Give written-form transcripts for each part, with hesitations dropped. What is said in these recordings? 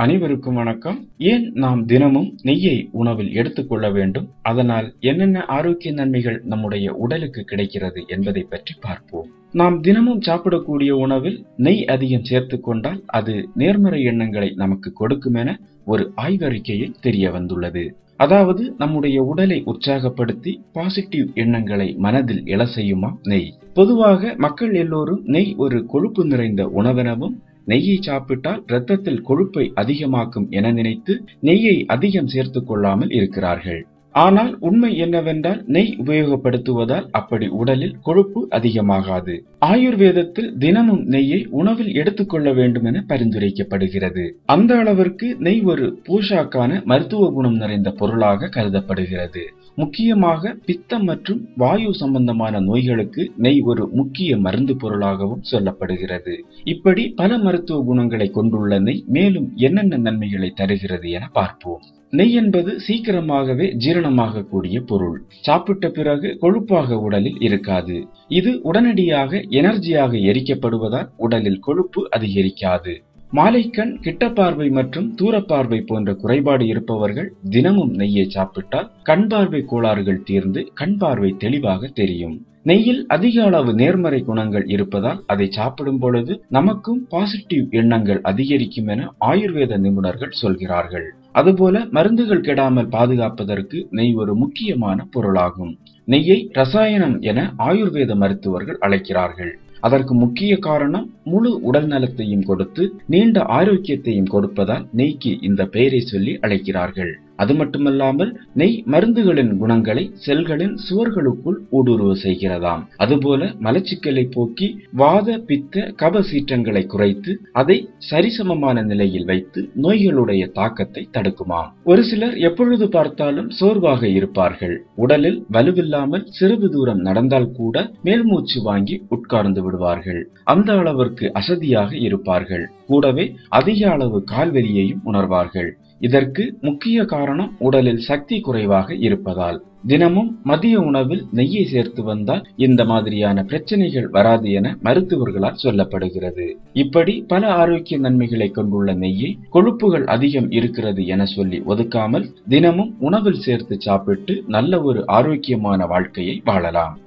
அனைவருக்கும் வணக்கம். ஏன் நாம் தினமும் நெய்யை உணவில் எடுத்துக்கொள்ள வேண்டும், அதனால் என்னென்ன ஆரோக்கிய நன்மைகள் நம்முடைய உடலுக்கு கிடைக்கிறது என்பதை பற்றி பார்ப்போம். நாம் தினமும் சாப்பிடக்கூடிய உணவில் நெய் அதிகம் சேர்த்துக் கொண்டால் அது நேர்மறை எண்ணங்களை நமக்கு கொடுக்கும் என ஒரு ஆய்வறிக்கையில் தெரிய வந்துள்ளது. அதாவது நம்முடைய உடலை உற்சாகப்படுத்தி பாசிட்டிவ் எண்ணங்களை மனதில் எழ செய்யுமா நெய். பொதுவாக மக்கள் எல்லோரும் நெய் ஒரு கொழுப்பு நிறைந்த உணவெனவும், நெய்யை சாப்பிட்டால் இரத்தத்தில் கொழுப்பை அதிகமாக்கும் என நினைத்து நெய்யை அதிகம் சேர்த்துக் கொள்ளாமல் இருக்கிறார்கள். ஆனால் உண்மை என்னவென்றால் நெய் உபயோகப்படுத்துவதால் அப்படி உடலில் கொழுப்பு அதிகமாகாது. ஆயுர்வேதத்தில் தினமும் நெய்யை உணவில் எடுத்துக்கொள்ள வேண்டும் என பரிந்துரைக்கப்படுகிறது. அந்த அளவிற்கு நெய் ஒரு போஷாக்கான மருத்துவ குணம் நிறைந்த பொருளாக கருதப்படுகிறது. முக்கியமாக பித்தம் மற்றும் வாயு சம்பந்தமான நோய்களுக்கு நெய் ஒரு முக்கிய மருந்து பொருளாகவும் சொல்லப்படுகிறது. இப்படி பல மருத்துவ குணங்களை கொண்டுள்ள நெய் மேலும் என்னென்ன நன்மைகளை தருகிறது என பார்ப்போம். நெய் என்பது சீக்கிரமாகவே ஜீரணமாக கூடிய பொருள். சாப்பிட்ட பிறகு கொழுப்பாக உடலில் இருக்காது. இது உடனடியாக எனர்ஜியாக எரிக்கப்படுவதால் உடலில் கொழுப்பு அதிகரிக்காது. மாலைக்கண், கிட்ட பார்வை மற்றும் தூரப்பார்வை போன்ற குறைபாடு இருப்பவர்கள் தினமும் நெய்யை சாப்பிட்டால் கண் பார்வை கோளாறுகள் தீர்ந்து கண் பார்வை தெளிவாக தெரியும். நெய்யில் அதிக அளவு நேர்மறை குணங்கள் இருப்பதால் அதை சாப்பிடும் பொழுது நமக்கும் பாசிட்டிவ் எண்ணங்கள் அதிகரிக்கும் என ஆயுர்வேத நிபுணர்கள் சொல்கிறார்கள். அதுபோல மருந்துகள் கெடாமல் பாதுகாப்பதற்கு நெய் ஒரு முக்கியமான பொருளாகும். நெய்யை ரசாயனம் என ஆயுர்வேத மருத்துவர்கள் அழைக்கிறார்கள். அதற்கு முக்கிய காரணம் முழு உடல் நலத்தையும் கொடுத்து நீண்ட ஆரோக்கியத்தையும் கொடுப்பதால் நெய்க்கு இந்த பெயரை சொல்லி அழைக்கிறார்கள். அது மட்டுமல்லாமல் நெய் மருந்துகளின் குணங்களை செல்களின் சுவர்களுக்குள் ஊடுருவ செய்கிறதாம். அதுபோல மலச்சிக்கலை போக்கி வாத பித்த கப சீற்றங்களை குறைத்து அதை சரிசமமான நிலையில் வைத்து நோய்களுடைய தாக்கத்தை தடுக்குமாம். ஒரு சிலர் எப்பொழுது பார்த்தாலும் சோர்வாக இருப்பார்கள். உடலில் வலுவில்லாமல் சிறிது தூரம் நடந்தால் கூட மேல்மூச்சு வாங்கி உட்கார்ந்து விடுவார்கள். அந்த அளவிற்கு அசதியாக இருப்பார்கள். கூடவே அதிக அளவு கால்வலியையும் உணர்வார்கள். இதற்கு முக்கிய காரணம் உடலில் சக்தி குறைவாக இருப்பதால். தினமும் மதிய உணவில் நெய்யை சேர்த்து வந்தால் இந்த மாதிரியான பிரச்சனைகள் வராது என மருத்துவர்களால் சொல்லப்படுகிறது. இப்படி பல ஆரோக்கிய நன்மைகளை கொண்டுள்ள நெய்யை கொழுப்புகள் அதிகம் இருக்கிறது என சொல்லி ஒதுக்காமல் தினமும் உணவில் சேர்த்து சாப்பிட்டு நல்ல ஒரு ஆரோக்கியமான வாழ்க்கையை வாழலாம்.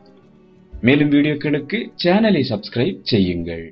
மேலும் வீடியோக்களுக்கு சேனலை சப்ஸ்கிரைப் செய்யுங்கள்.